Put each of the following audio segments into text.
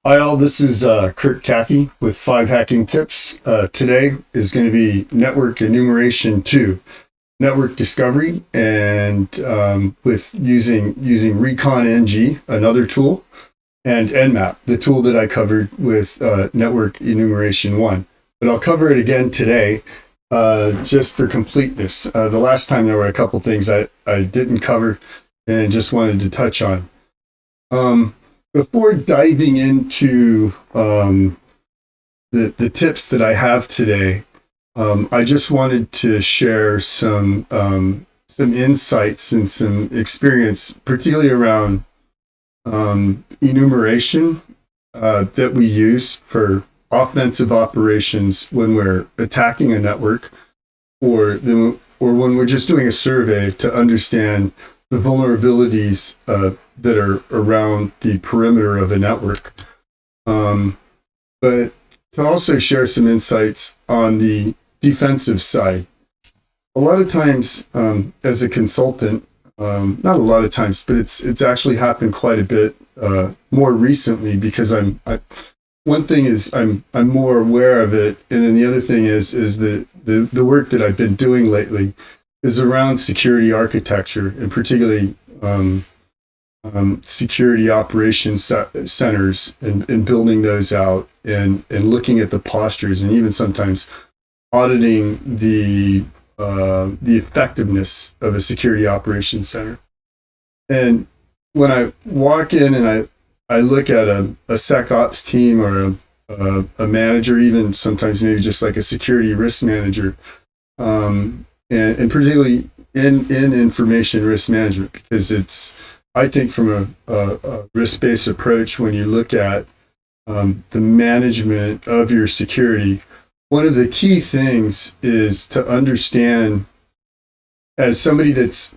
Hi all, this is Kirt Cathey with 5 hacking tips. Today is going to be network enumeration 2, network discovery, and with using Recon Ng, another tool, and NMAP, the tool that I covered with network enumeration 1. But I'll cover it again today just for completeness. The last time there were a couple things I didn't cover and just wanted to touch on. Before diving into the tips that I have today, I just wanted to share some insights and some experience, particularly around enumeration that we use for offensive operations when we're attacking a network, or when we're just doing a survey to understand the vulnerabilities that are around the perimeter of a network. But to also share some insights on the defensive side. A lot of times, as a consultant, not a lot of times, but it's actually happened quite a bit more recently, because one thing is I'm more aware of it, and then the other thing is the work that I've been doing lately is around security architecture, and particularly security operations centers, and building those out, and looking at the postures, and even sometimes auditing the effectiveness of a security operations center. And when I walk in and I look at a SecOps team, or a manager, even sometimes maybe just like a security risk manager, and particularly in information risk management, because it's, I think, from a risk-based approach, when you look at the management of your security, one of the key things is to understand, as somebody that's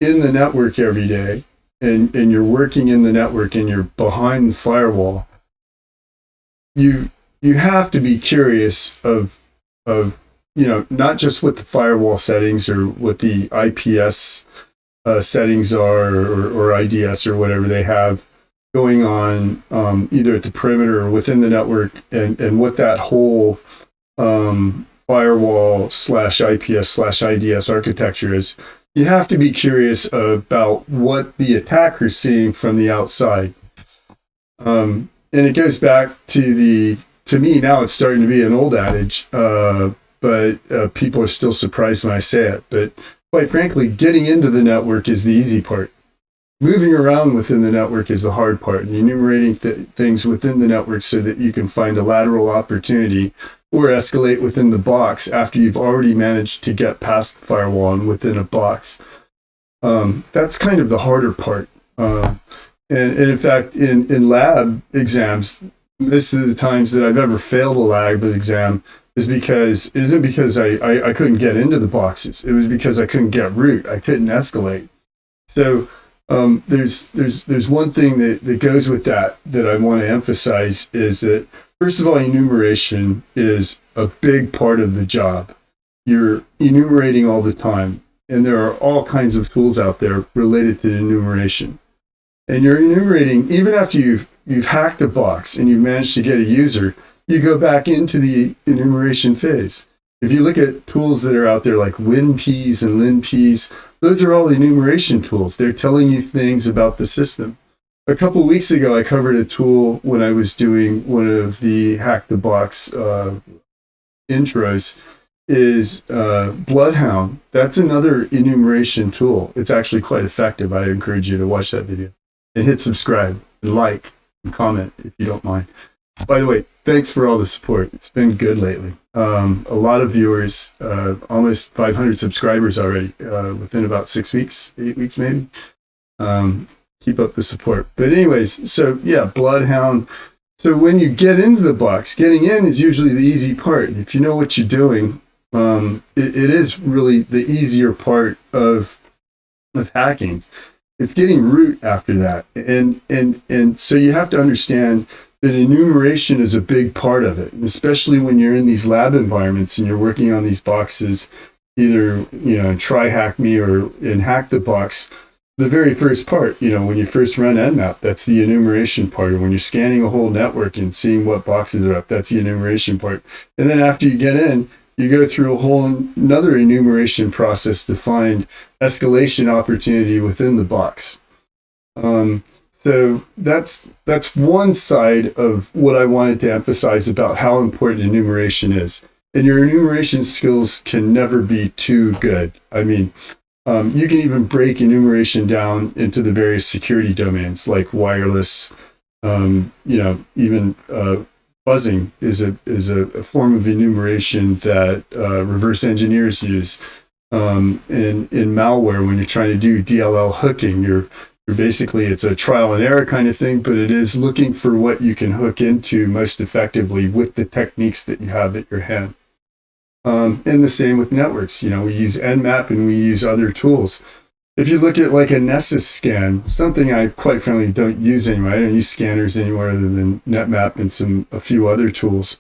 in the network every day, and you're working in the network and you're behind the firewall, you have to be curious of not just what the firewall settings or what the IPS settings are, or IDS, or whatever they have going on, either at the perimeter or within the network, and what that whole firewall / IPS / IDS architecture is. You have to be curious about what the attacker is seeing from the outside. And it goes back to me now, it's starting to be an old adage, but people are still surprised when I say it. But quite frankly, getting into the network is the easy part. Moving around within the network is the hard part, and enumerating things within the network so that you can find a lateral opportunity or escalate within the box after you've already managed to get past the firewall and within a box. That's kind of the harder part. And in fact, in lab exams, most of the times that I've ever failed a lab exam isn't because I couldn't get into the boxes. It was because I couldn't get root. I couldn't escalate. So there's one thing that goes with that I want to emphasize, is that, first of all, enumeration is a big part of the job. You're enumerating all the time, and there are all kinds of tools out there related to enumeration. And you're enumerating even after you've hacked a box and you've managed to get a user. You go back into the enumeration phase. If you look at tools that are out there like WinPeas and LinPeas, those are all enumeration tools. They're telling you things about the system. A couple of weeks ago, I covered a tool when I was doing one of the Hack the Box intros, is Bloodhound. That's another enumeration tool. It's actually quite effective. I encourage you to watch that video and hit subscribe and like and comment if you don't mind. By the way, thanks for all the support. It's been good lately. A lot of viewers, almost 500 subscribers already within about 6 weeks, 8 weeks maybe. Keep up the support. But anyways, so yeah, Bloodhound. So when you get into the box, getting in is usually the easy part. If you know what you're doing, it is really the easier part of hacking. It's getting root after that. And so you have to understand that enumeration is a big part of it, and especially when you're in these lab environments and you're working on these boxes, either in Try Hack Me or in Hack the Box. the very first part, when you first run Nmap, that's the enumeration part. Or when you're scanning a whole network and seeing what boxes are up, that's the enumeration part. And then after you get in, you go through a whole another enumeration process to find escalation opportunity within the box. So that's one side of what I wanted to emphasize about how important enumeration is. And your enumeration skills can never be too good. I mean, you can even break enumeration down into the various security domains like wireless, even buzzing is a form of enumeration that reverse engineers use. In malware, when you're trying to do DLL hooking, you're basically, it's a trial and error kind of thing, but it is looking for what you can hook into most effectively with the techniques that you have at your hand. And the same with networks. We use Nmap and we use other tools. If you look at like a Nessus scan, something I quite frankly don't use anymore. I don't use scanners anywhere other than NetMap and a few other tools.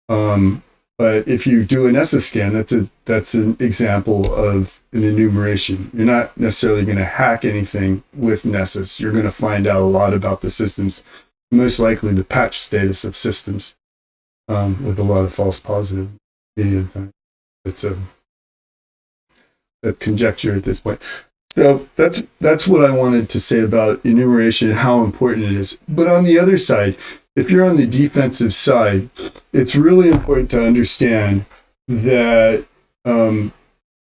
But if you do a Nessus scan, that's an example of an enumeration. You're not necessarily going to hack anything with Nessus. You're going to find out a lot about the systems, most likely the patch status of systems, with a lot of false positive. It's that's conjecture at this point. So that's what I wanted to say about enumeration and how important it is. But on the other side, if you're on the defensive side, it's really important to understand that you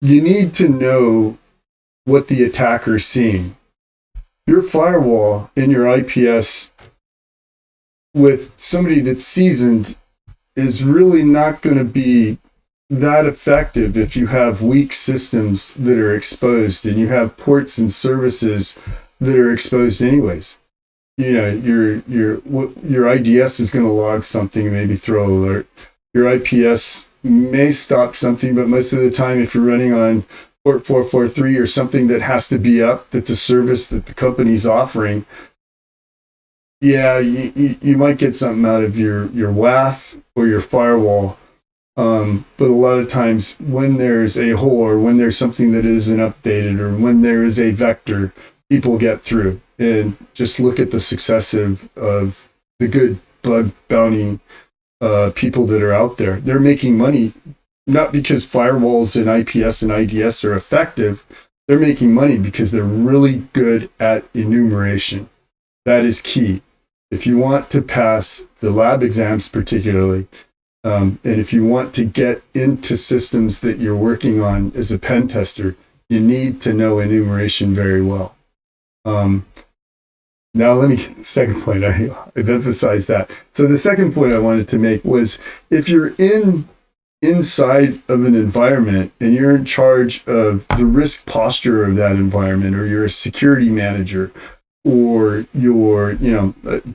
need to know what the attacker's seeing. Your firewall and your IPS with somebody that's seasoned is really not going to be that effective if you have weak systems that are exposed and you have ports and services that are exposed anyways. Your IDS is going to log something and maybe throw an alert. Your IPS may stop something, but most of the time, if you're running on port 443 or something that has to be up, that's a service that the company's offering, you might get something out of your WAF or your firewall. But a lot of times when there's a hole or when there's something that isn't updated or when there is a vector, people get through. And just look at the success of the good bug bounty people that are out there. They're making money, not because firewalls and IPS and IDS are effective. They're making money because they're really good at enumeration. That is key. If you want to pass the lab exams particularly, and if you want to get into systems that you're working on as a pen tester, you need to know enumeration very well. Now let me get the second point. I've emphasized that. So the second point I wanted to make was if you're inside of an environment and you're in charge of the risk posture of that environment, or you're a security manager, or you're,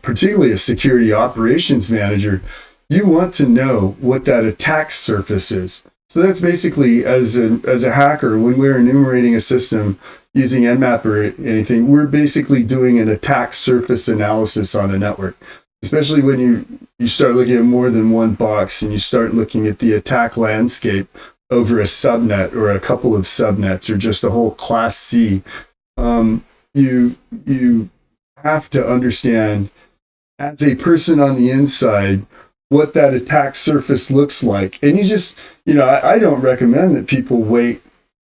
particularly a security operations manager, you want to know what that attack surface is. So that's basically, as a hacker, when we're enumerating a system using Nmap or anything, we're basically doing an attack surface analysis on a network. Especially when you start looking at more than one box and you start looking at the attack landscape over a subnet or a couple of subnets or just a whole class C. You have to understand, as a person on the inside, what that attack surface looks like. And I don't recommend that people wait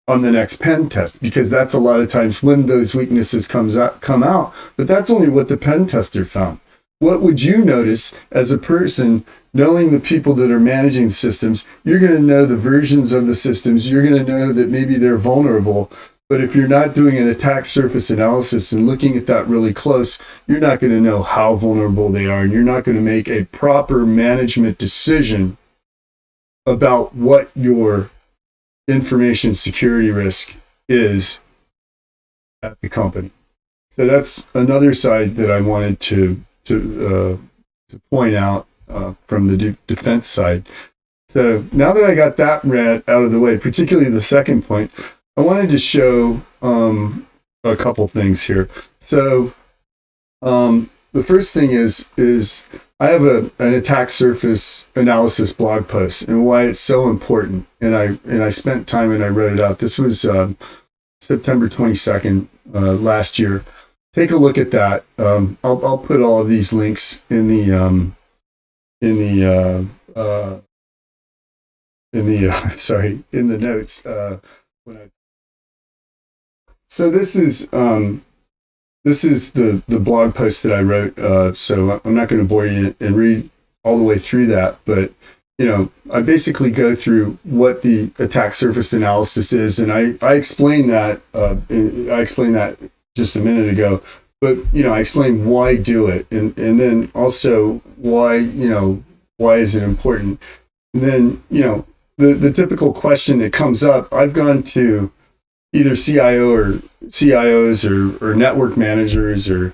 on the next pen test, because that's a lot of times when those weaknesses come out. But that's only what the pen tester found. What would you notice as a person knowing the people that are managing the systems? You're going to know the versions of the systems. You're going to know that maybe they're vulnerable. But if you're not doing an attack surface analysis and looking at that really close, you're not going to know how vulnerable they are. And you're not going to make a proper management decision about what your information security risk is at the company. So that's another side that I wanted to point out from the defense side. So now that I got that rant out of the way, particularly the second point, I wanted to show a couple things here. So the first thing is I have an attack surface analysis blog post and why it's so important. And I spent time and I wrote it out. This was September 22nd, last year. Take a look at that. I'll put all of these links in the sorry, in the notes. So this is the blog post that I wrote. So I'm not going to bore you and read all the way through that, but I basically go through what the attack surface analysis is, and I explained that. I explained that just a minute ago, but I explained why do it, and then also why is it important. And then the typical question that comes up. I've gone to either CIOs or network managers or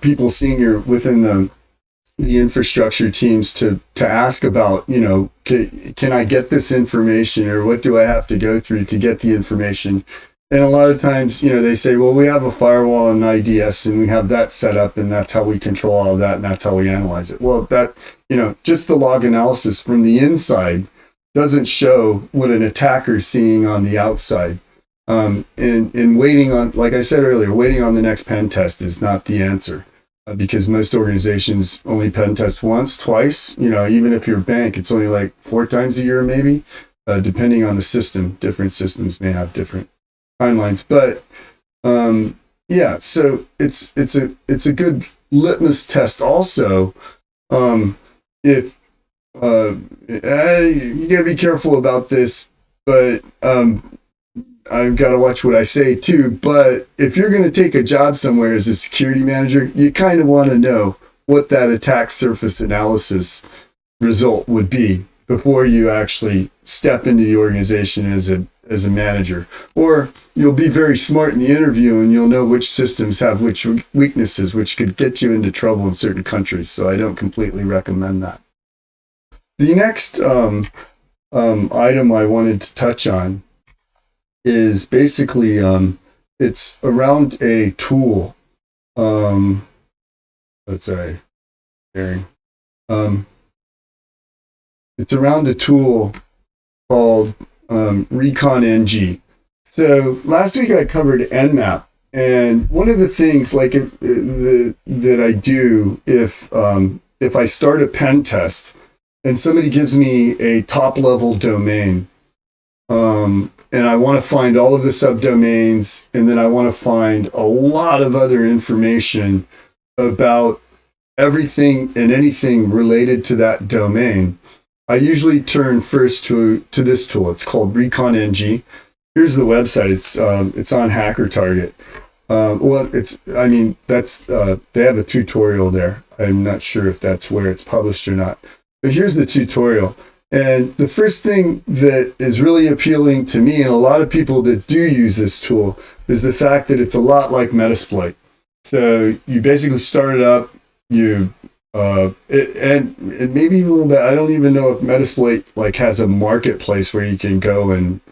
people senior within the infrastructure teams to ask about, can I get this information, or what do I have to go through to get the information? And a lot of times, they say, well, we have a firewall and IDS and we have that set up and that's how we control all of that and that's how we analyze it. Well, that, just the log analysis from the inside doesn't show what an attacker is seeing on the outside. And waiting on, like I said earlier, waiting on the next pen test is not the answer. Because most organizations only pen test once, twice. Even if you're a bank, it's only like 4 times a year, maybe, depending on the system. Different systems may have different timelines, but yeah. So it's a good litmus test. Also, if you gotta be careful about this, but I've got to watch what I say too, but if you're going to take a job somewhere as a security manager, you kind of want to know what that attack surface analysis result would be before you actually step into the organization as a manager. Or you'll be very smart in the interview and you'll know which systems have which weaknesses, which could get you into trouble in certain countries. So I don't completely recommend that. The next item I wanted to touch on is basically it's around a tool. Sorry, sharing. It's around a tool called Recon Ng. So last week I covered NMAP, and one of the things that I do if I start a pen test and somebody gives me a top level domain. And I want to find all of the subdomains, and then I want to find a lot of other information about everything and anything related to that domain. I usually turn first to this tool. It's called Recon Ng. Here's the website. It's on Hacker Target. They have a tutorial there. I'm not sure if that's where it's published or not. But here's the tutorial. And the first thing that is really appealing to me and a lot of people that do use this tool is the fact that it's a lot like Metasploit. So you basically start it up, and maybe even a little bit, I don't even know if Metasploit has a marketplace where you can go and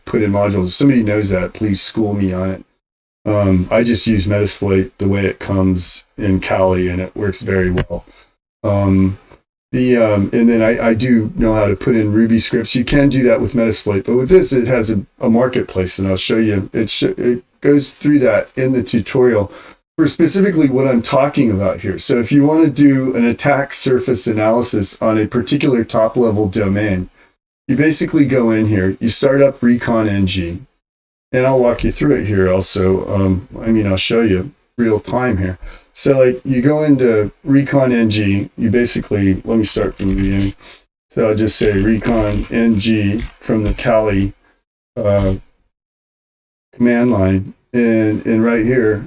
put in modules. If somebody knows that, please school me on it. I just use Metasploit the way it comes in Kali, and it works very well. And then I do know how to put in Ruby scripts. You can do that with Metasploit, but with this, it has a marketplace, and I'll show you. It goes through that in the tutorial for specifically what I'm talking about here. So if you want to do an attack surface analysis on a particular top-level domain, you basically go in here, you start up Recon Ng, and I'll walk you through it here also. I'll show you real time here. So you go into Recon Ng, you basically, let me start from the beginning. So I'll just say Recon Ng from the Kali command line. And right here,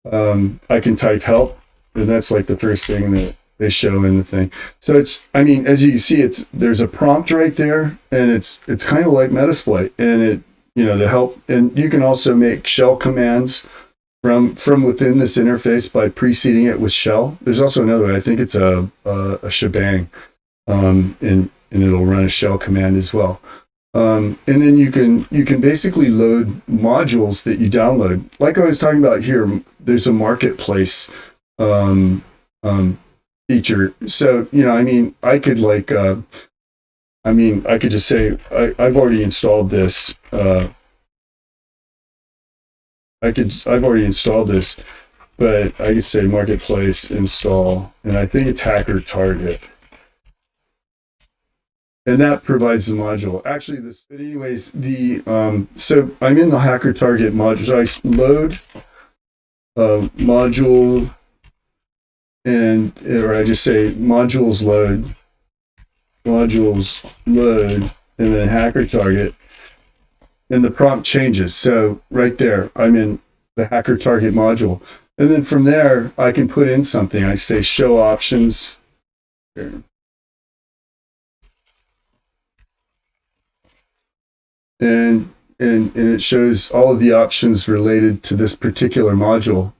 I can type help, and that's the first thing that they show in the thing. So as you can see, there's a prompt right there, and it's kind of like Metasploit, and the help, and you can also make shell commands from within this interface by preceding it with shell. There's also another way. I think it's a shebang, and it'll run a shell command as well. And then you can basically load modules that you download. Like I was talking about here, there's a marketplace feature. So I could just say I've already installed this. I've already installed this, but I can say marketplace install, and I think it's hacker target. And that provides the module. Actually, but anyways, so I'm in the hacker target module. So I load module, or I just say modules load, and then hacker target, and the prompt changes. So right there, I'm in the hacker target module. And then from there, I can put in something. I say show options. Here. And it shows all of the options related to this particular module.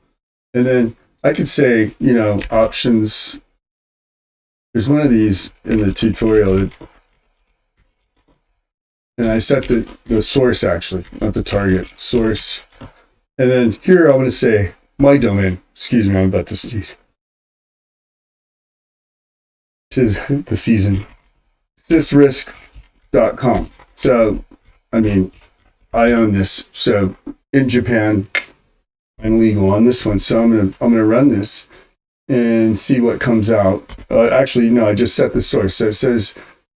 And then I could say, options. There's one of these in the tutorial. And I set the source, actually, not the target, source. And then here I'm going to say my domain. Excuse me, I'm about to sneeze. Tis the season. SysRisk.com. So, I own this. So in Japan, I'm legal on this one. So I'm gonna run this and see what comes out. Actually, no, I just set the source. So it says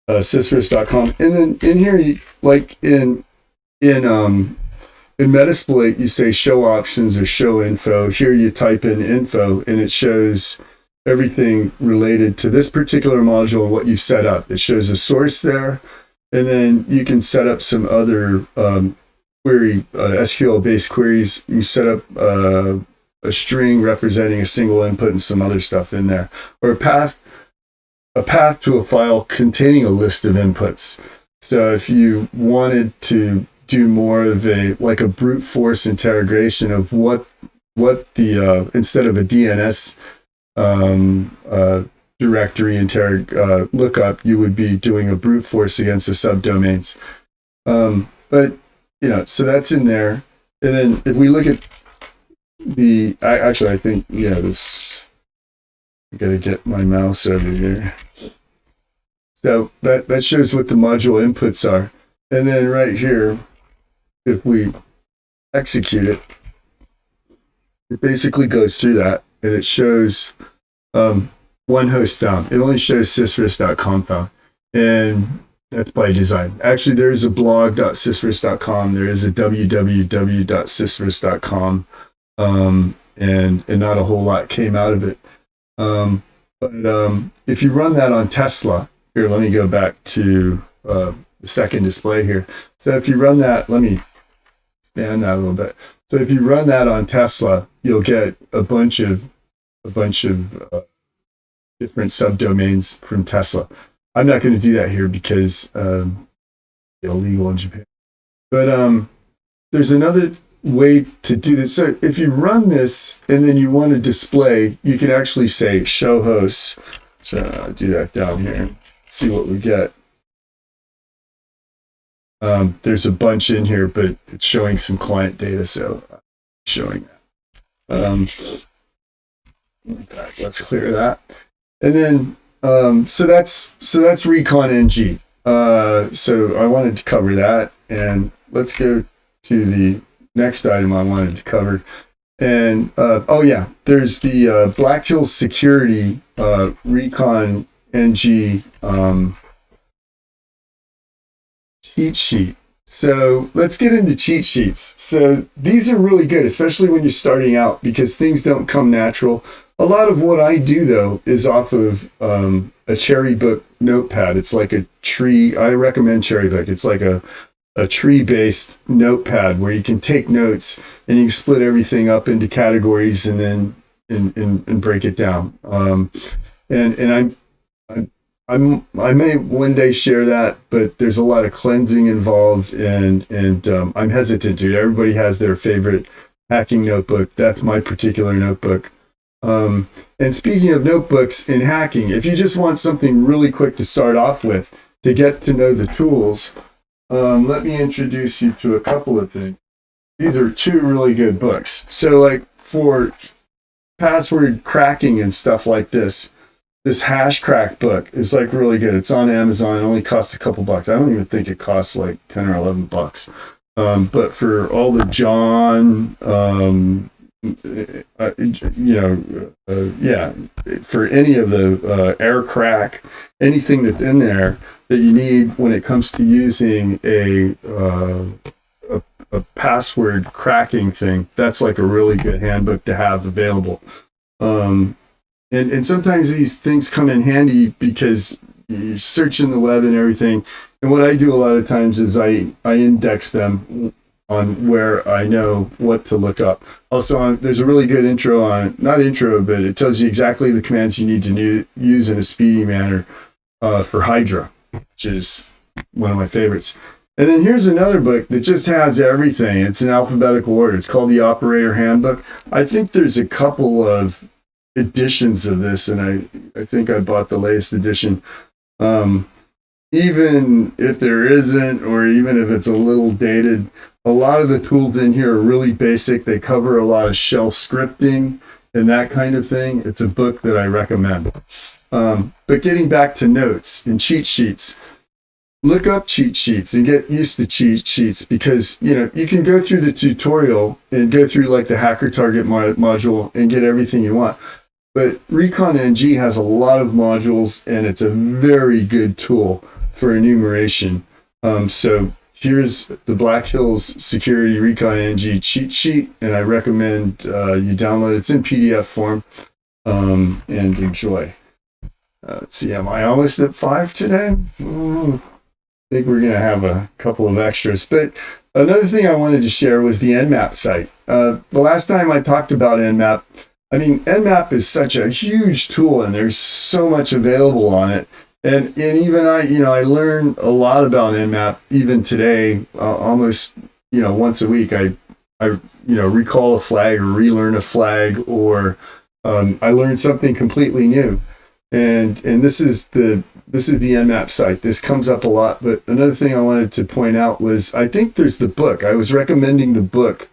sysrisk.com, and then in here, like in Metasploit, you say show options or show info. Here you type in info, and it shows everything related to this particular module and what you've set up. It shows a source there. And then you can set up some other query, SQL-based queries. You set up a string representing a single input and some other stuff in there, or a path to a file containing a list of inputs. So if you wanted to do more of a brute force integration of what the instead of a DNS directory lookup, you would be doing a brute force against the subdomains. But so that's in there. And then if we look at I think, this, I gotta get my mouse over here. So that shows what the module inputs are. And then right here, if we execute it, it basically goes through that, and it shows one host found. It only shows sysrisk.com found, and that's by design. Actually, there is a blog.sysrisk.com. There is a www.sysrisk.com, and not a whole lot came out of it. But if you run that on Tesla, here, let me go back to the second display here. So if you run that, let me expand that a little bit. So if you run that on Tesla, you'll get a bunch of different subdomains from Tesla. I'm not going to do that here because it's illegal in Japan. But there's another way to do this. So if you run this and then you want to display, you can actually say show hosts. So I'll do that down here. See what we get. There's a bunch in here, but it's showing some client data, so I'm showing that. Let's clear that. And then, so that's Recon Ng. So I wanted to cover that, and let's go to the next item I wanted to cover. And there's the Black Hills Security Recon Ng cheat sheet. So let's get into cheat sheets. So these are really good, especially when you're starting out, because things don't come natural. A lot of what I do, though, is off of a Cherrybook notepad. It's like a tree. I recommend Cherrybook. It's like a tree-based notepad where you can take notes and you can split everything up into categories and then and break it down. I may one day share that, but there's a lot of cleansing involved, and I'm hesitant to. Everybody has their favorite hacking notebook. That's my particular notebook. And speaking of notebooks in hacking, if you just want something really quick to start off with, to get to know the tools, let me introduce you to a couple of things. These are two really good books. So like for password cracking and stuff like this hash crack book is like really good. It's on Amazon. It only costs a couple bucks. I don't even think it costs like 10 or 11 bucks. But for all the John, for any of the air crack, anything that's in there that you need when it comes to using a password cracking thing, that's like a really good handbook to have available. And sometimes these things come in handy because you're searching the web and everything. And what I do a lot of times is I index them on where I know what to look up. Also, there's a really good intro on, not intro, but it tells you exactly the commands you need to use in a speedy manner for Hydra, which is one of my favorites. And then here's another book that just has everything. It's in alphabetical order. It's called the Operator Handbook. I think there's a couple of editions of this, and I think I bought the latest edition. Even if there isn't, or even if it's a little dated, a lot of the tools in here are really basic. They cover a lot of shell scripting and that kind of thing. It's a book that I recommend. But getting back to notes and cheat sheets, look up cheat sheets and get used to cheat sheets, because you can go through the tutorial and go through like the hacker target module and get everything you want. But Recon Ng has a lot of modules, and it's a very good tool for enumeration. So here's the Black Hills Security Recon Ng cheat sheet, and I recommend you download it. It's in PDF form, and enjoy. Let's see, am I almost at 5 today? I think we're going to have a couple of extras. But another thing I wanted to share was the NMAP site. The last time I talked about NMAP, NMAP is such a huge tool, and there's so much available on it. And even I learn a lot about NMAP even today, almost, once a week. I recall a flag or relearn a flag, or I learn something completely new. And this is the NMAP site. This comes up a lot. But another thing I wanted to point out was, I think there's the book. I was recommending the book.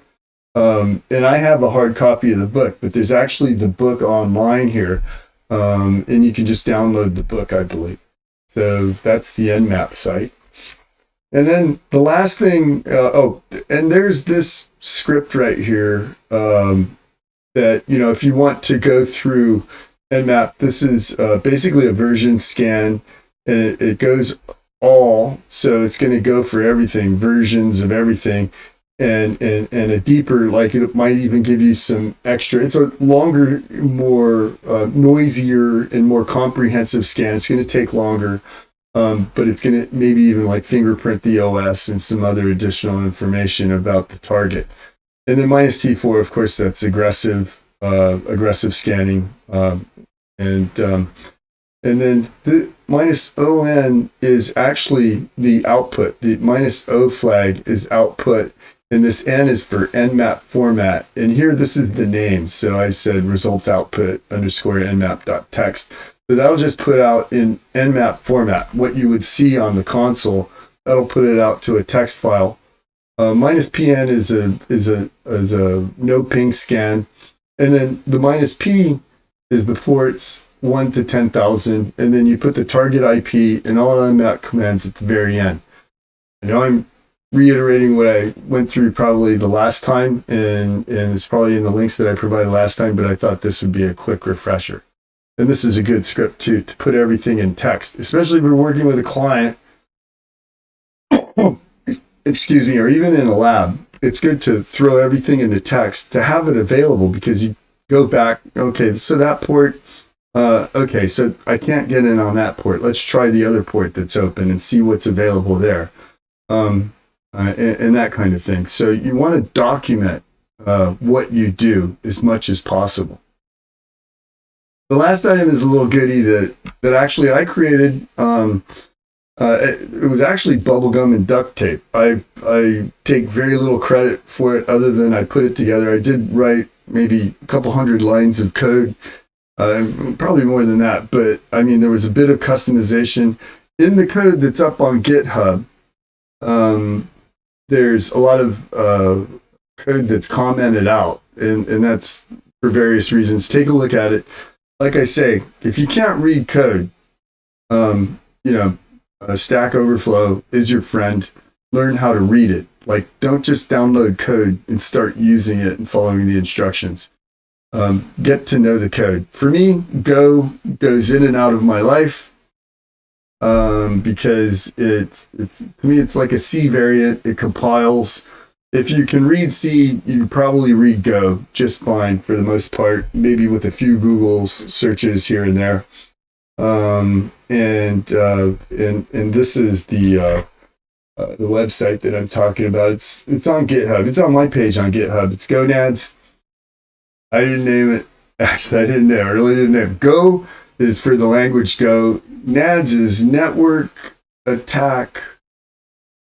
And I have a hard copy of the book, but there's actually the book online here. And you can just download the book, I believe. So that's the NMAP site. And then the last thing, and there's this script right here that, if you want to go through NMAP, this is basically a version scan, and it goes all, so it's going to go for everything, versions of everything. And a deeper, like it might even give you some extra. It's a longer, more noisier and more comprehensive scan. It's going to take longer, but it's going to maybe even like fingerprint the OS and some other additional information about the target. And then -T4, of course, that's aggressive scanning. And then the -ON is actually the output. The -O flag is output. And this N is for NMAP format. And here, this is the name. So I said results output _ nmap.txt. So that'll just put out in NMAP format what you would see on the console. That'll put it out to a text file. -PN is a no ping scan. And then the -P is the ports 1 to 10,000. And then you put the target IP and all NMAP commands at the very end. I know I'm reiterating what I went through probably the last time, and it's probably in the links that I provided last time, but I thought this would be a quick refresher. And this is a good script too, to put everything in text, especially if you're working with a client, excuse me, or even in a lab. It's good to throw everything into text, to have it available, because you go back, okay, so that port, okay, so I can't get in on that port. Let's try the other port that's open and see what's available there. And that kind of thing. So you want to document what you do as much as possible. The last item is a little goodie that actually I created. It was actually bubblegum and duct tape. I take very little credit for it, other than I put it together. I did write maybe a couple hundred lines of code, probably more than that. But there was a bit of customization in the code that's up on GitHub. There's a lot of code that's commented out, and that's for various reasons. Take a look at it. Like I say, if you can't read code, Stack Overflow is your friend. learn how to read it. Like, don't just download code and start using it and following the instructions. Get to know the code. For me, Go goes in and out of my life because to me, it's like a C variant. It compiles. If you can read C, you probably read Go just fine for the most part, maybe with a few Google searches here and there. And this is the website that I'm talking about. It's on GitHub. It's on my page on GitHub. It's GoNADS. I didn't name it. Actually, I didn't name it. I really didn't name it. Go is for the language Go. NADS is Network Attack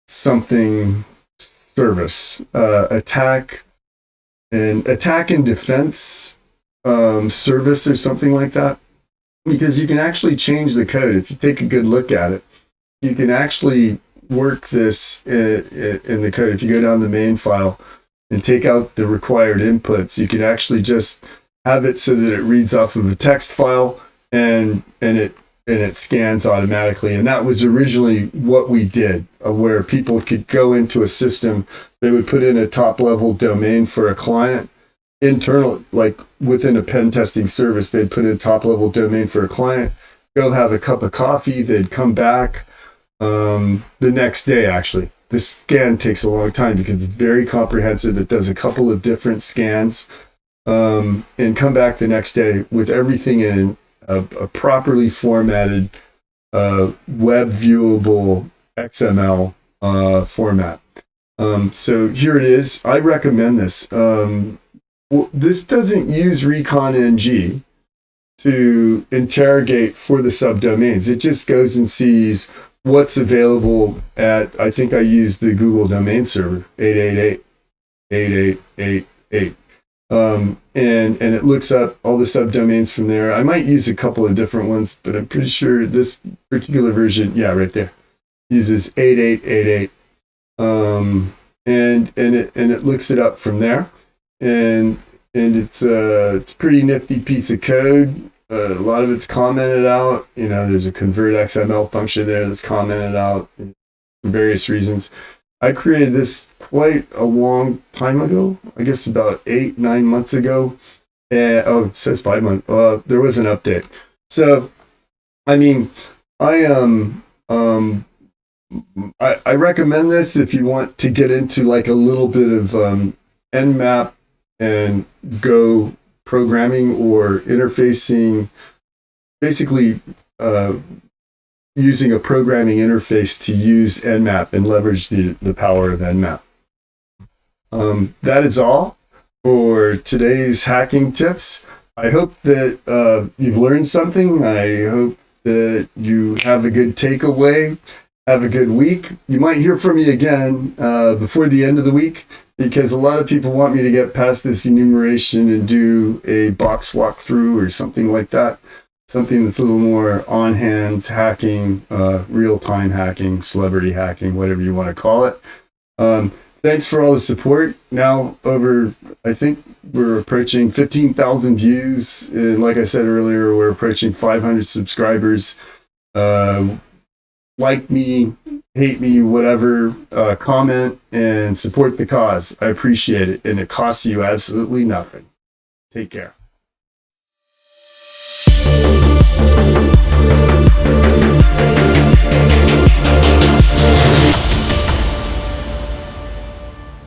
something service. Attack and defense service or something like that. Because you can actually change the code. If you take a good look at it, you can actually work this in the code. If you go down the main file and take out the required inputs, you can actually just have it so that it reads off of a text file and it scans automatically. And that was originally what we did, where people could go into a system, they would put in a top level domain for a client. Internal, like within a pen testing service, they'd put in a top level domain for a client, go have a cup of coffee, they'd come back the next day. Actually, this scan takes a long time because it's very comprehensive. It does a couple of different scans and come back the next day with everything in a properly formatted web viewable XML format. So here it is. I recommend this. Well, this doesn't use Recon Ng to interrogate for the subdomains. It just goes and sees what's available at, I think I used the Google domain server, 888.8888. And it looks up all the subdomains from there. I might use a couple of different ones, but I'm pretty sure this particular version, yeah, right there, uses 8888. And it looks it up from there. And it's a pretty nifty piece of code. A lot of it's commented out. You know, there's a convert XML function there that's commented out for various reasons. I created this quite a long time ago, I guess about 8-9 months ago. Oh, it says 5 months. There was an update. So, I mean, I recommend this if you want to get into like a little bit of NMAP and Go programming or interfacing, basically using a programming interface to use NMAP and leverage the power of NMAP. That is all for today's hacking tips. I hope that you've learned something. I hope that you have a good takeaway. Have a good week. You might hear from me again before the end of the week, because a lot of people want me to get past this enumeration and do a box walkthrough or something like that. Something that's a little more on hands hacking, real-time hacking, celebrity hacking, whatever you want to call it. Thanks for all the support. Now I think we're approaching 15,000 views. And like I said earlier, we're approaching 500 subscribers. Like me, hate me, whatever, comment and support the cause. I appreciate it. And it costs you absolutely nothing. Take care.